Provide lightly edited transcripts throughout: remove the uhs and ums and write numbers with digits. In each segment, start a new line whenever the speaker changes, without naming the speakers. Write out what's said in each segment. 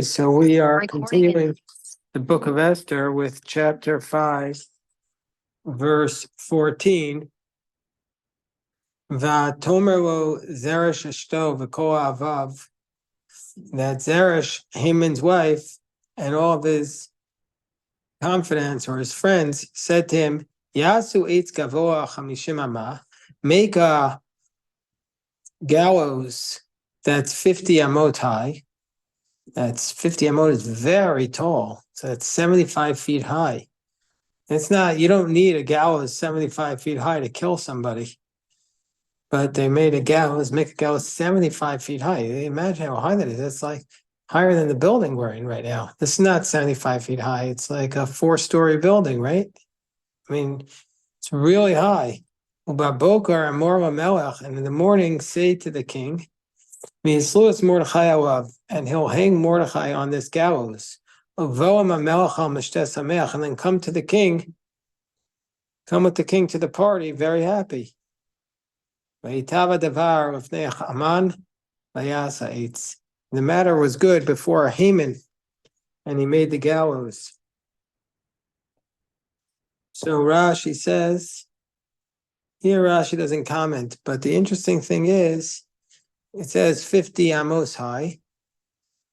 So we are continuing the book of Esther with chapter 5, verse 14. Va'tomer lo Zeresh Eshto v'kol avav, that Zeresh, Haman's wife, and all of his confidants or his friends said to him, Yasu eitz gavoa chamishim amah, make a gallows that's 50 amot high. That's 50 amot is very tall. So that's 75 feet high. It's not, you don't need a gallows 75 feet high to kill somebody. But they made a gallows, make a gallows 75 feet high. Imagine how high that is. It's like higher than the building we're in right now. This is not 75 feet high. It's like a 4-story building, right? I mean, it's really high. Ubabokar Amor Melech, and in the morning say to the king, and he'll hang Mordechai on this gallows. And then come to the king, come with the king to the party, very happy. The matter was good before Haman, and he made the gallows. So Rashi says, here Rashi doesn't comment, but the interesting thing is, it says 50 amos high.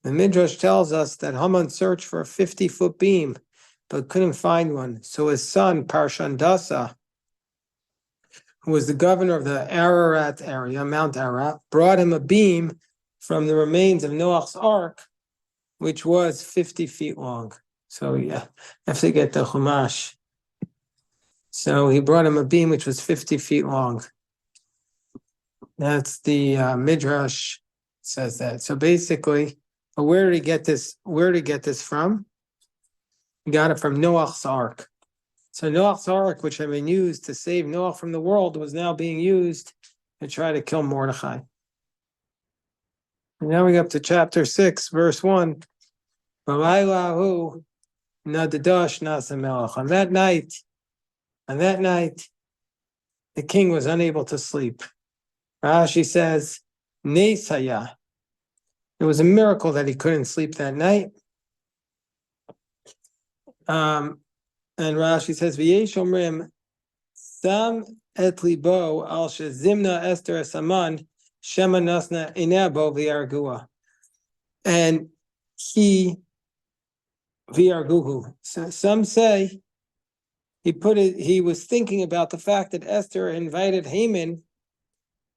The Midrash tells us that Haman searched for a 50-foot beam, but couldn't find one. So his son, Parshandasa, who was the governor of the Ararat area, Mount Ararat, brought him a beam from the remains of Noach's Ark, which was 50 feet long. So yeah, I have to get the Chumash. So he brought him a beam which was 50 feet long. That's the Midrash says that. So basically, but where did he get this? Where did he get this from? He got it from Noach's Ark. So Noach's Ark, which had been used to save Noach from the world, was now being used to try to kill Mordechai. And now we go up to chapter 6, verse 1. On that night, the king was unable to sleep. Rashi says, Nesaya. It was a miracle that he couldn't sleep that night. And Rashi says, V'yesh omrim, Sam et libo al shezimna Esther esaman, shema nasna inabo v'yargua. And he, v'yarguhu. So some say he was thinking about the fact that Esther invited Haman,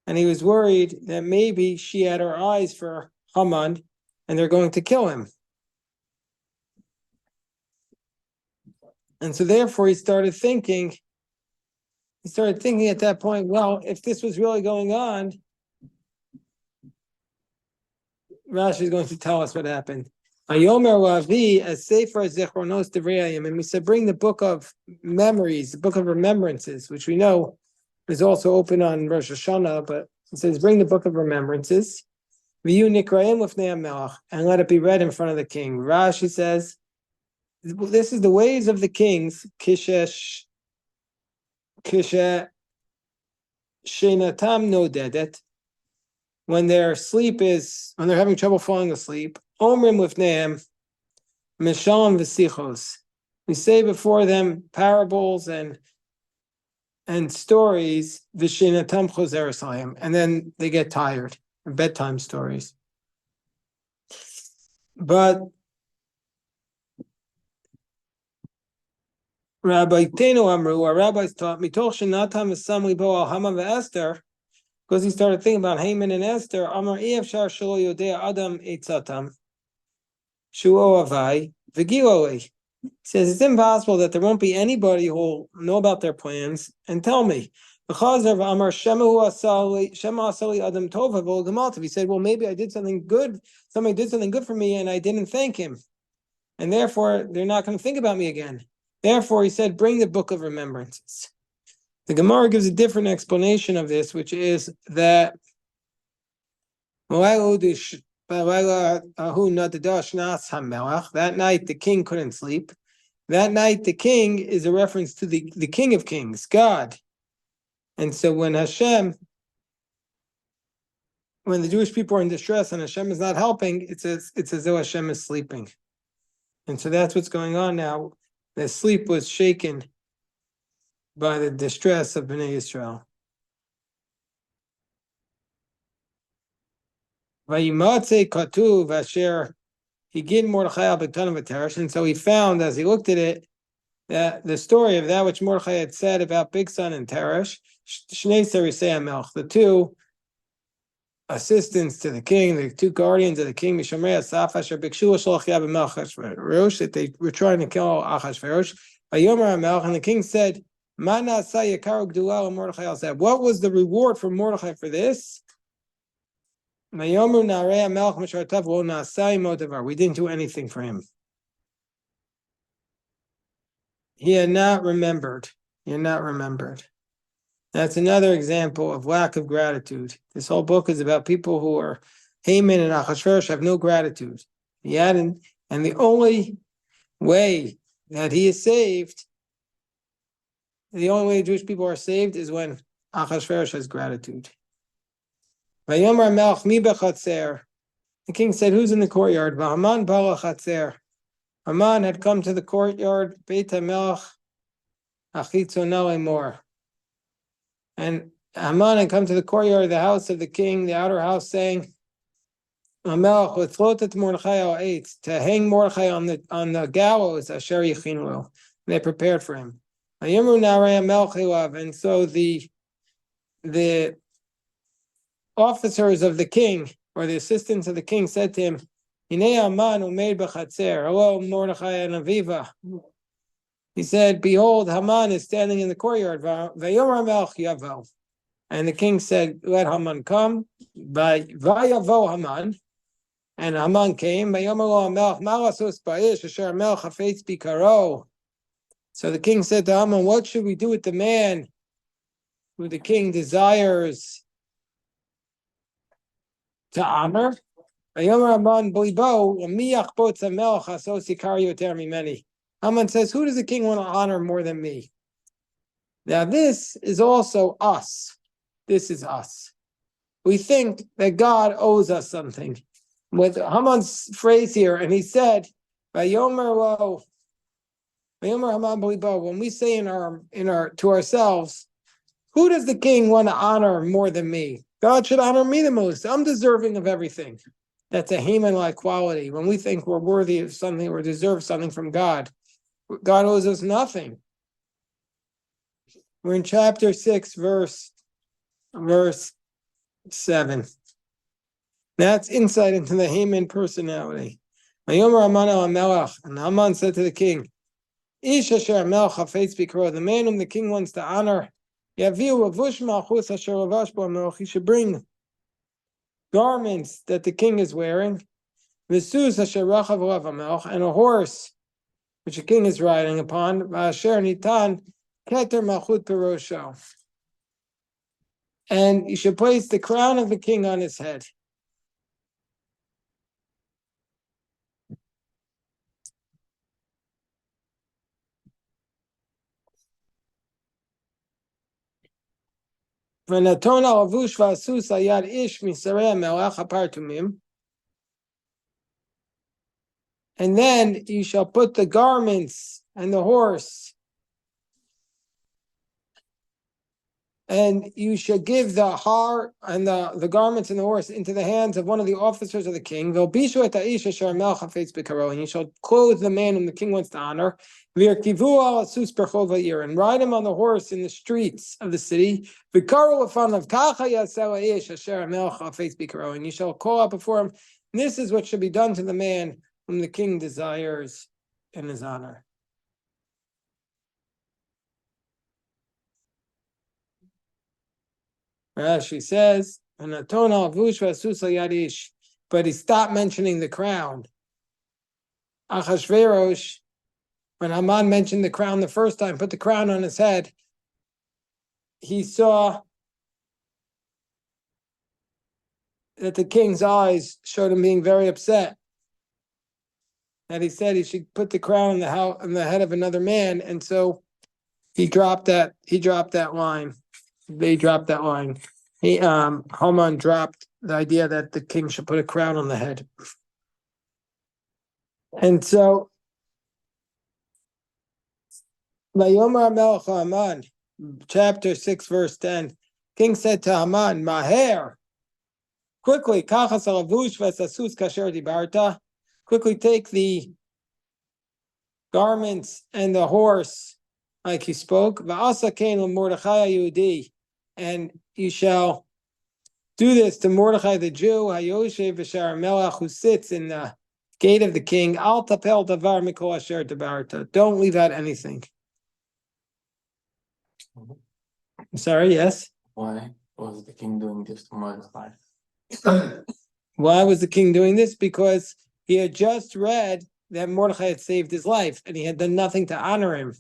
and he was worried that maybe she had her eyes for Haman, and they're going to kill him. And so therefore he started thinking at that point, well, if this was really going on, Rashi is going to tell us what happened. Ayomer Ravi as Sefer Zechronos Devrayim, and we said, bring the book of memories, the book of remembrances, which we know is also open on Rosh Hashanah, but it says, bring the book of remembrances, V'yu Nikraim Lifnei HaMelech, and let it be read in front of the king. Rashi says, this is the ways of the kings, Kishesh Shenatam Nodedet, when they're having trouble falling asleep, Omrim Lifneim, Mishalim V'sichos. We say before them parables and stories, V'shinatam Choser Esayim, and then they get tired, bedtime stories. But Rabbi Tenu Amru, our rabbis taught, Mitoch Shenatam Esam Libo al Haman ve'Esther, because he started thinking about Haman and Esther. Amar Eivshar Shelo Yodea Adam Eitzatam Shuo Avai V'Giloi. He says it's impossible that there won't be anybody who will know about their plans and tell me. Because of Amar Shema Asali Adam Tova V'Gamaltav. He said, well, maybe I did something good. Somebody did something good for me, and I didn't thank him, and therefore they're not going to think about me again. Therefore, he said, bring the book of remembrances. The Gemara gives a different explanation of this, which is that that night the king couldn't sleep. That night the king is a reference to the King of Kings, God. And so when when the Jewish people are in distress and Hashem is not helping, it's as though Hashem is sleeping. And so that's what's going on now. The sleep was shaken by the distress of Bnei Yisrael. Vayimatze katuv asher higid Mordechai al b'ktanim v'teresh, and so he found, as he looked at it, that the story of that which Mordechai had said about Bigsan and Teresh, Shnei Sarisei HaMelech, the two assistants to the king, the two guardians of the king, Mishamrei Asaf asher bikshu l'sholach yad b'melech Achashverosh, that they were trying to kill Achashverosh. Vayomer HaMelech, and the king said, Ma na'asa yakaru gdula Mordechai said, what was the reward for Mordechai for this? We didn't do anything for him. He had not remembered. That's another example of lack of gratitude. This whole book is about people who are Haman and Achashverosh have no gratitude. And the only way that he is saved, the only way Jewish people are saved is when Achashverosh has gratitude. The king said, who's in the courtyard? Haman had come to the courtyard, Beit HaMelech Achitzonah Lemor. And Haman had come to the courtyard of the house of the king, the outer house, saying, HaMelech L'tzlot Mordechai al eitz, to hang Mordechai on the gallows, Asher Yechinu. They prepared for him. And so the officers of the king, or the assistants of the king, said to him, hello, Mordechai and Aviva. He said, behold, Haman is standing in the courtyard. And the king said, let Haman come. Vayavo Haman. And Haman came. So the king said to Haman, what should we do with the man who the king desires to honor? Haman says, who does the king want to honor more than me? Now this is also us. This is us. We think that God owes us something. With Haman's phrase here, and he said, when we say in our to ourselves, who does the king want to honor more than me? God should honor me the most. I'm deserving of everything. That's a Haman-like quality. When we think we're worthy of something or deserve something from God, God owes us nothing. We're in chapter 6, verse 7. That's insight into the Haman personality. And Haman said to the king, the man whom the king wants to honor, he should bring garments that the king is wearing, and a horse which the king is riding upon, and you should place the crown of the king on his head. And then you shall put the garments and the horse, and you shall give the har and the garments and the horse into the hands of one of the officers of the king. And you shall clothe the man whom the king wants to honor, and ride him on the horse in the streets of the city. And you shall call out before him, this is what should be done to the man whom the king desires in his honor. Rashi says, but he stopped mentioning the crown. Achashverosh, when Haman mentioned the crown the first time, put the crown on his head, he saw that the king's eyes showed him being very upset. That he said he should put the crown on the head of another man, and so he dropped that line. They dropped that line. Haman dropped the idea that the king should put a crown on the head. And so, Vayomar Melech Haman, chapter 6, verse 10, king said to Haman, Maher, quickly, kachas alavush v'sasus kasher dibarta, quickly take the garments and the horse, like you spoke, v'asa kain l'Mordechai Yehudi, and you shall do this to Mordechai the Jew, Hayoshev v'shar melech, who sits in the gate of the king. Al tapel davar mikol asher dibarta. Don't leave out anything. I'm sorry, yes?
Why was the king doing this to Mordechai?
Why was the king doing this? Because he had just read that Mordechai had saved his life and he had done nothing to honor him.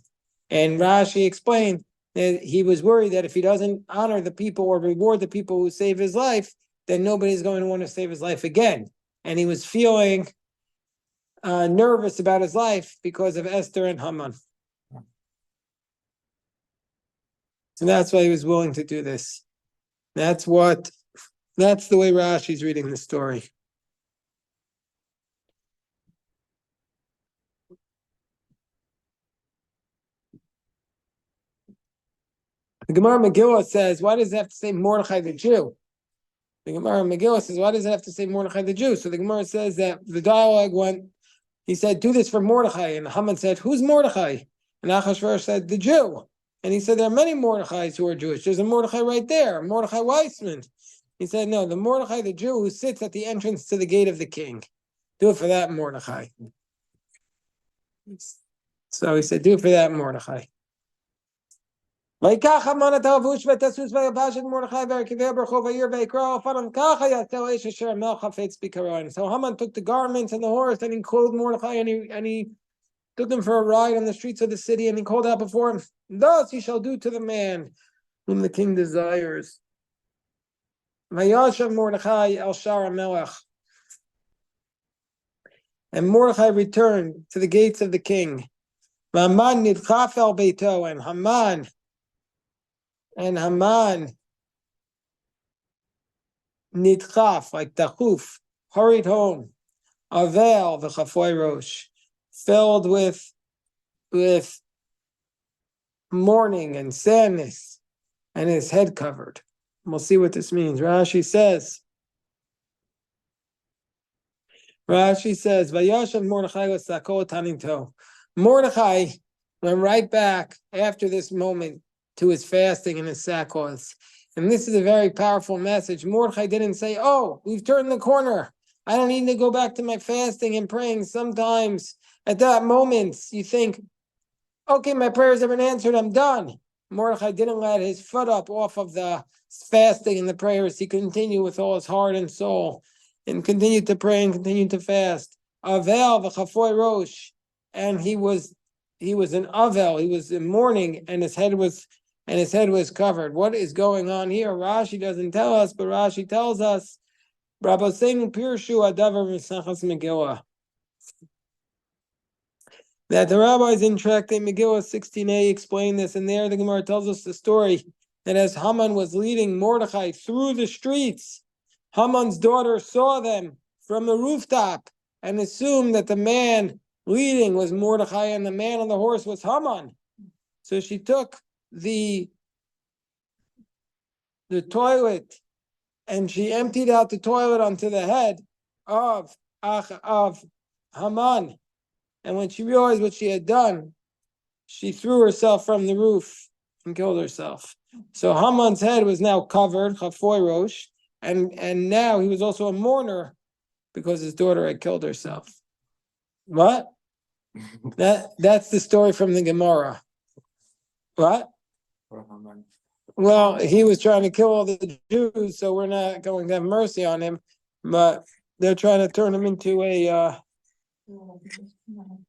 And Rashi explained that he was worried that if he doesn't honor the people or reward the people who save his life, then nobody's going to want to save his life again. And he was feeling nervous about his life because of Esther and Haman. So that's why he was willing to do this. That's the way Rashi's reading the story. The Gemara Megillah says, why does it have to say Mordechai the Jew? The Gemara Megillah says, why does it have to say Mordechai the Jew? So the Gemara says that the dialogue went, he said, do this for Mordechai. And Haman said, who's Mordechai? And Achashverosh said, the Jew. And he said, there are many Mordechais who are Jewish. There's a Mordechai right there, Mordechai Weissman. He said, no, the Mordechai the Jew who sits at the entrance to the gate of the king. Do it for that Mordechai. So he said, do it for that Mordechai. So Haman took the garments and the horse, and he clothed Mordechai, and he took him for a ride on the streets of the city, and he called out before him, thus he shall do to the man whom the king desires. Mordechai el Shara Melech. And Mordechai returned to the gates of the king. Haman nidchaf el beito, and Haman nidchaf, like dachuf, hurried home. Avel v'chafoy rosh, filled with mourning and sadness, and his head covered. We'll see what this means. Rashi says, Vayashav Mordechai l'sakol taninto. Mordechai went right back after this moment to his fasting and his sackcloths. And this is a very powerful message. Mordechai didn't say, oh, we've turned the corner. I don't need to go back to my fasting and praying. Sometimes at that moment, you think, okay, my prayers have been answered, I'm done. Mordechai didn't let his foot up off of the fasting and the prayers. He continued with all his heart and soul and continued to pray and continued to fast. Avel v'chafoy rosh. And he was in Avel, he was in mourning, and his head was covered. What is going on here? Rashi doesn't tell us, but Rashi tells us, Rabboseinu Pirshu Adavar Mesachas Megillah, that the rabbis in Tractate Megillah 16a explain this, and there the Gemara tells us the story that as Haman was leading Mordechai through the streets, Haman's daughter saw them from the rooftop and assumed that the man leading was Mordechai and the man on the horse was Haman. So she took the toilet and she emptied out the toilet onto the head of Haman. And when she realized what she had done, she threw herself from the roof and killed herself. So Haman's head was now covered, chafoy rosh, and now he was also a mourner because his daughter had killed herself. What? That's the story from the Gemara. What? Well, he was trying to kill all the Jews, so we're not going to have mercy on him. But they're trying to turn him into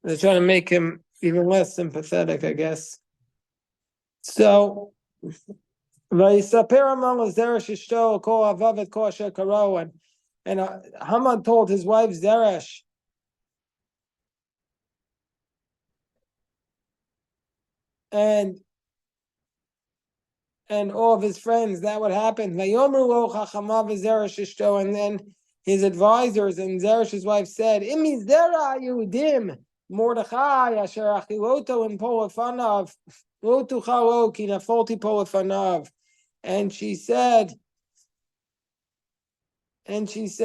they're trying to make him even less sympathetic, I guess. So, and Haman told his wife Zeresh, and and all of his friends, that would happen. Vayomru lo chachamav v'zeresh ishto, and then his advisors and Zeresh's wife said, Imi zera Yehudim, Mordechai, asher achiloto in polefanav, lo tuchalo ki nafolti polefanav. And she said, and his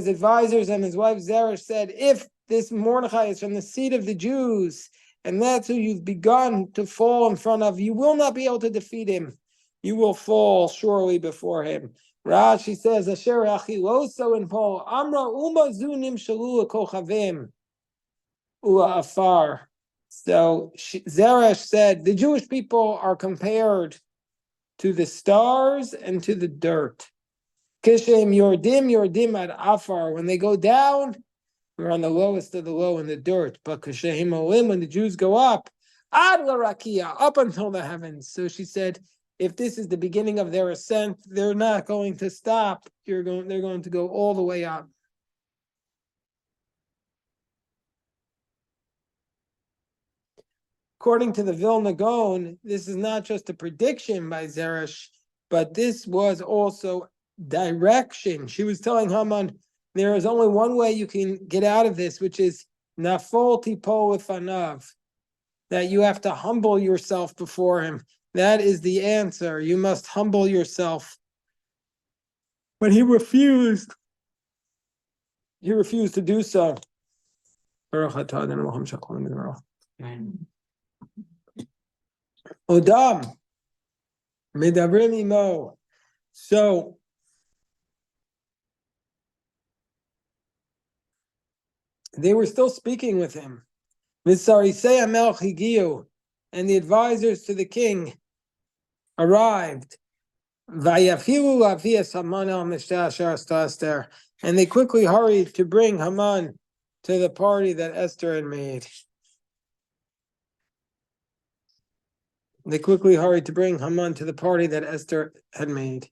advisors and his wife Zeresh said, if this Mordechai is from the seed of the Jews, and that's who you've begun to fall in front of, you will not be able to defeat him. You will fall surely before him. Rashi says, Asher achiloso in Paul, Amra uma zunim shalu kochavim ula afar. So Zeresh said, the Jewish people are compared to the stars and to the dirt. Kishem yordim at afar. When they go down, we're on the lowest of the low in the dirt. But kishem olim, when the Jews go up, ad larakia, up until the heavens. So she said, if this is the beginning of their ascent, they're not going to stop. They're going to go all the way up. According to the Vilna Gaon, this is not just a prediction by Zeresh, but this was also direction. She was telling Haman, there is only one way you can get out of this, which is nafol tipol lefanav, that you have to humble yourself before him. That is the answer. You must humble yourself. But he refused. He refused to do so. Odam, medavrim imo. So they were still speaking with him. And the advisors to the king arrived. And they quickly hurried to bring Haman to the party that Esther had made. They quickly hurried to bring Haman to the party that Esther had made.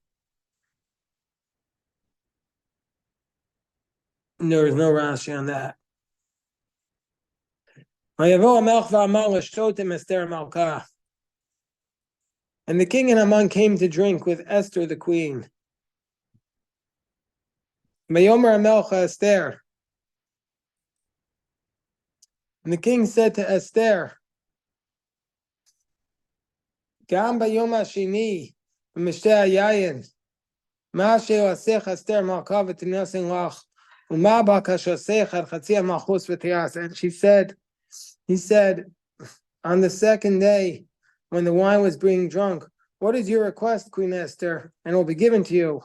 And there is no Rashi on that. And the king and Haman came to drink with Esther the queen. Esther. And the king said to Esther, Gam bayom hashini v'mishteh hayayin ma she'asech Esther malka v'tinasin lach u'ma bakashasech ad chatzi ha'malchus v'tiras. And he said, on the second day, when the wine was being drunk, what is your request, Queen Esther? And it will be given to you.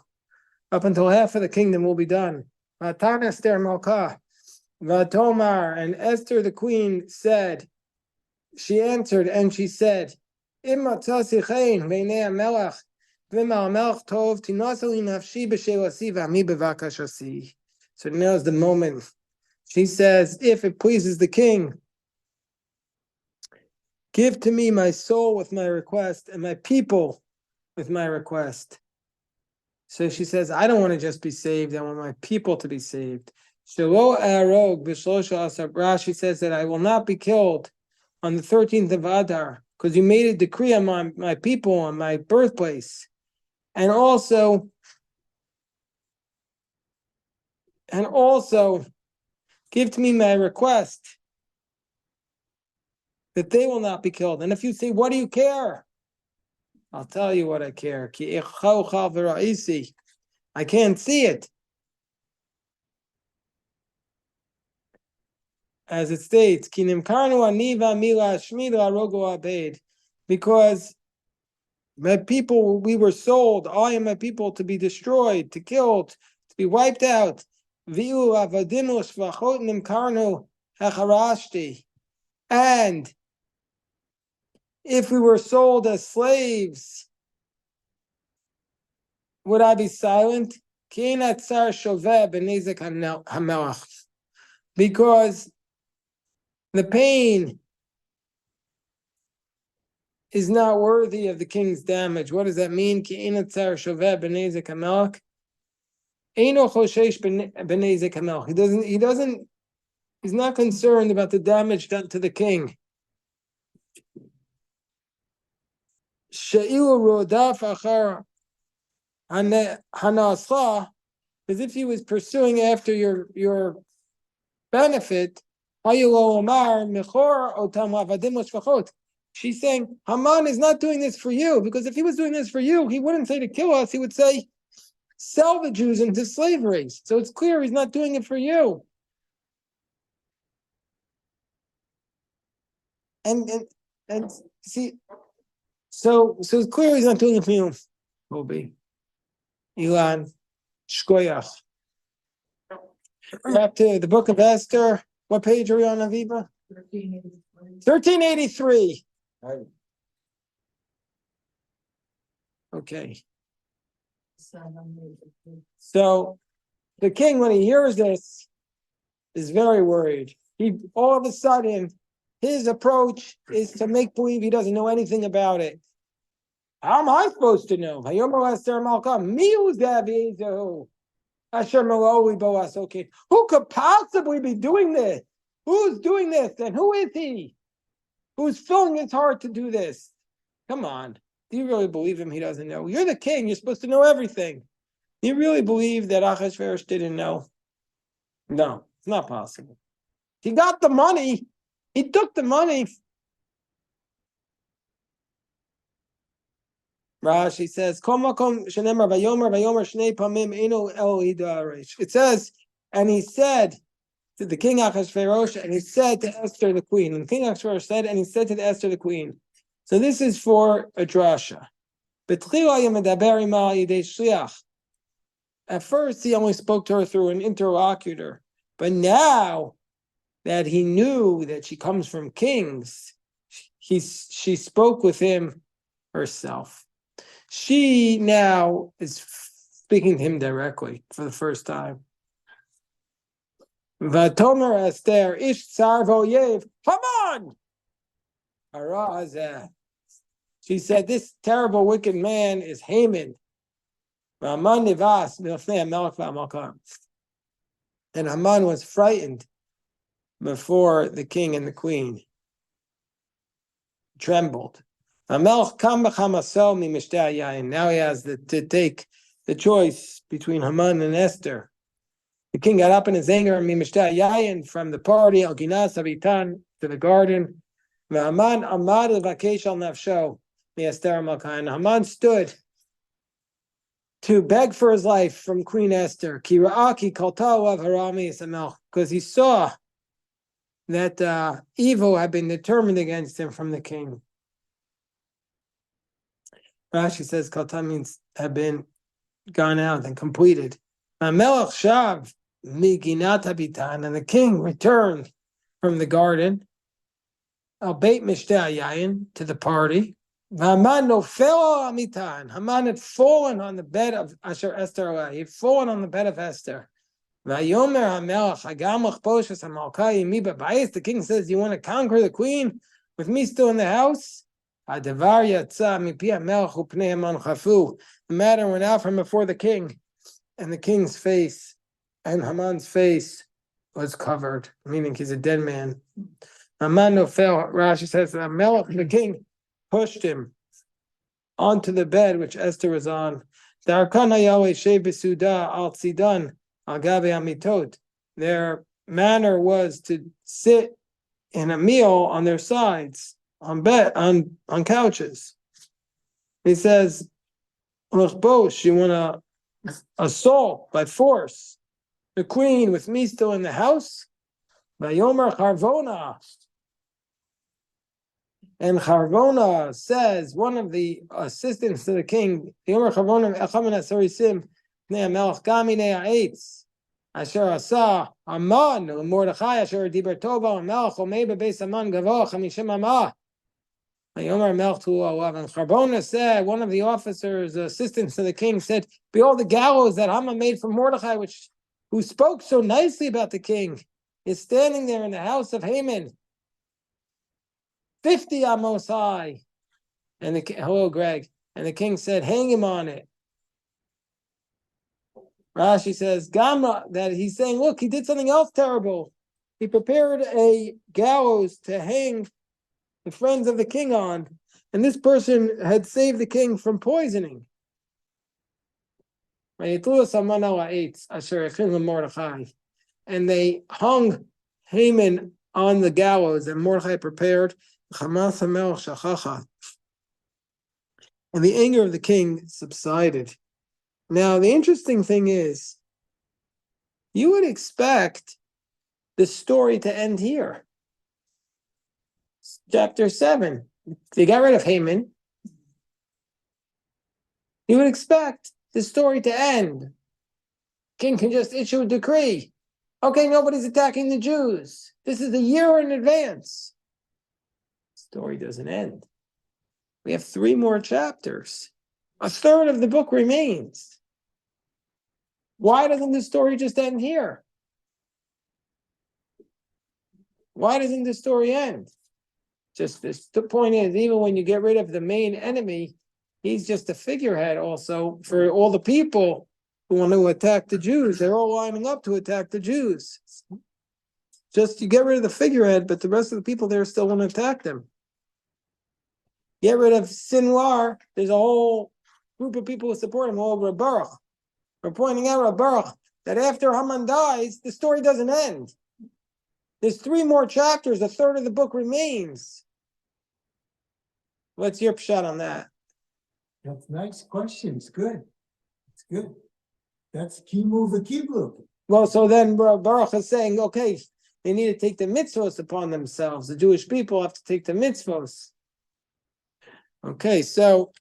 Up until half of the kingdom will be done. Vatan Esther malka v'tomar. And Esther the queen said, she answered and she said, so now is the moment. She says, if it pleases the king, give to me my soul with my request and my people with my request. So she says, I don't want to just be saved, I want my people to be saved. Rashi says that I will not be killed on the 13th of Adar, because you made a decree on my people, on my birthplace. And also, give to me my request that they will not be killed. And if you say, what do you care? I'll tell you what I care. I can't see it. As it states, because my people, we were sold, I and my people, to be destroyed, to killed, to be wiped out. And if we were sold as slaves, would I be silent? Because the pain is not worthy of the king's damage. What does that mean? He's not concerned about the damage done to the king. she'ilu rodaf achar hanascha, as if he was pursuing after your benefit. She's saying Haman is not doing this for you, because if he was doing this for you, he wouldn't say to kill us. He would say sell the Jews into slavery. So it's clear he's not doing it for you. And see, so it's clear he's not doing it for you. Obi, Ilan, Shkoyach. Back to the book of Esther. What page are we on, Aviva? 1383. Okay. So the king, when he hears this, is very worried. He all of a sudden, his approach is to make believe he doesn't know anything about it. How am I supposed to know? Okay. Who could possibly be doing this? Who's doing this? And who is he? Who's filling his heart to do this? Come on. Do you really believe him? He doesn't know. You're the king. You're supposed to know everything. Do you really believe that Achashverosh didn't know? No, it's not possible. He got the money. He took the money. Rashi says, it says, and he said to the king Achashverosh, and he said to Esther the queen. And King Achashverosh said, and he said to Esther the queen. So this is for a drasha. At first, he only spoke to her through an interlocutor. But now that he knew that she comes from kings, she spoke with him herself. She now is speaking to him directly for the first time. Vatomer Esther ish tsar v'oyev Haman. She said, this terrible, wicked man is Haman. And Haman was frightened before the king and the queen. Trembled. Now he has to take the choice between Haman and Esther. The king got up in his anger from the party to the garden. And Haman stood to beg for his life from Queen Esther, because he saw that evil had been determined against him from the king. Rashi says Kalta means have been gone out and completed. And the king returned from the garden, to the party. Haman had fallen on the bed of Asher Esther. He had fallen on the bed of Esther. The king says, you want to conquer the queen with me still in the house? The matter went out from before the king, and the king's face and Haman's face was covered, meaning he's a dead man. Haman fell. Rashi says the king pushed him onto the bed which Esther was on. Their manner was to sit in a meal on their sides, on couches. He says, you want to assault by force the queen with me still in the house? Vayomer Charvona. And Charvona says, one of the assistants to the king, Yomer Charvona Echamin Asarisim, Nea Melch Gamine Aetz, Asher Asa, Aman, Mordechai, Asher Dibertova, Melch, Omeba Beis Aman Gavo, Chamishim Amah. Yomer Melch Tu Olav. And Charvona said, one of the officers, assistants to the king, said, behold, the gallows that Haman made for Mordechai, who spoke so nicely about the king, is standing there in the house of Haman. 50 amos high. And hello, Greg. And the king said, hang him on it. Rashi says, Gamma, that he's saying, look, he did something else terrible. He prepared a gallows to hang the friends of the king on. And this person had saved the king from poisoning. And they hung Haman on the gallows that Mordechai prepared. And the anger of the king subsided. Now, the interesting thing is, you would expect the story to end here. Chapter 7. They got rid of Haman. You would expect the story to end. King can just issue a decree. Okay, nobody's attacking the Jews. This is a year in advance. Story doesn't end. We have 3 more chapters. A third of the book remains. Why doesn't the story just end here? Why doesn't the story end? Just this, the point is, even when you get rid of the main enemy, he's just a figurehead also for all the people who want to attack the Jews. They're all lining up to attack the Jews. Just you get rid of the figurehead, but the rest of the people there still want to attack them. Get rid of Sinwar, there's a whole group of people who support him, all Baruch. We're pointing out Baruch that after Haman dies, the story doesn't end. There's 3 more chapters, a third of the book remains. What's your pshat on that?
That's a nice question. It's good. It's good. That's kimu v'kiblu.
Well, so then Baruch is saying, okay, they need to take the mitzvos upon themselves. The Jewish people have to take the mitzvos. Okay, so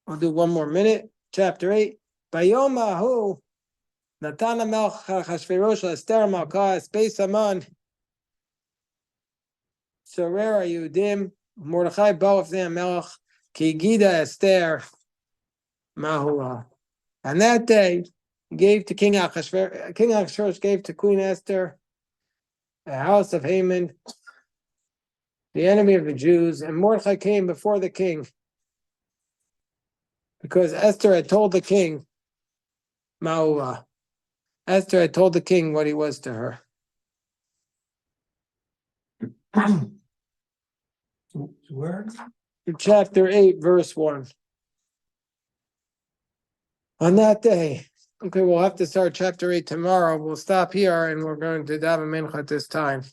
I'll do 1 more minute. Chapter 8. Bayom ahu Natana melch Chashverosh Esther Malka Beis Haman Sorera Yudim Mordechai Ba'ofnei Melech Ki Gida Esther Mahua. And that day, he gave to King Achashverosh gave to Queen Esther the house of Haman, the enemy of the Jews, and Mordechai came before the king because Esther had told the king, Mahua. Esther had told the king what he was to her.
Where?
Chapter 8, verse 1. On that day, okay, we'll have to start chapter 8 tomorrow. We'll stop here and we're going to daven mincha at this time.